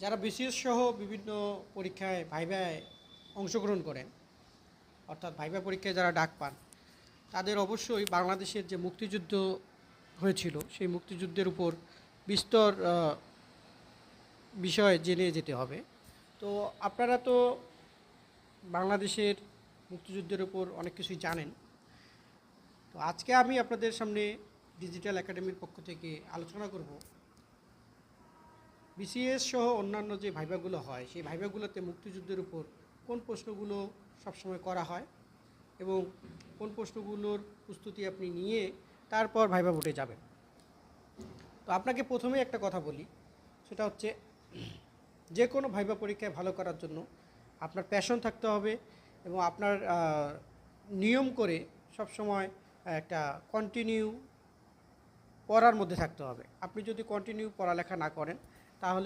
যারা বিসিএস সহ বিভিন্ন পরীক্ষায় ভাইভায় অংশগ্রহণ করেন, অর্থাৎ ভাইভা পরীক্ষায় যারা ডাক পান, তাদের অবশ্যই বাংলাদেশের যে মুক্তিযুদ্ধ হয়েছিল সেই মুক্তিযুদ্ধের উপর বিস্তর বিষয় জেনে যেতে হবে। তো আপনারা তো বাংলাদেশের মুক্তিযুদ্ধের উপর অনেক কিছুই জানেন। তো আজকে আমি আপনাদের সামনে ডিজিটাল একাডেমির পক্ষ থেকে আলোচনা করব বিসিএস সহ অন্যান্য যে ভাইভাগুলো হয় সেই ভাইভাগুলোতে মুক্তিযুদ্ধের উপর কোন প্রশ্নগুলো সবসময় করা হয় এবং কোন প্রশ্নগুলোর প্রস্তুতি আপনি নিয়ে তারপর ভাইভা ভোটে যাবেন। তো আপনাকে প্রথমে একটা কথা বলি, সেটা হচ্ছে যে কোনো ভাইভা পরীক্ষায় ভালো করার জন্য আপনার প্যাশন থাকতে হবে এবং আপনার নিয়ম করে সবসময় একটা কন্টিনিউ পড়ার মধ্যে থাকতে হবে। আপনি যদি কন্টিনিউ পড়ালেখা না করেন তাহলে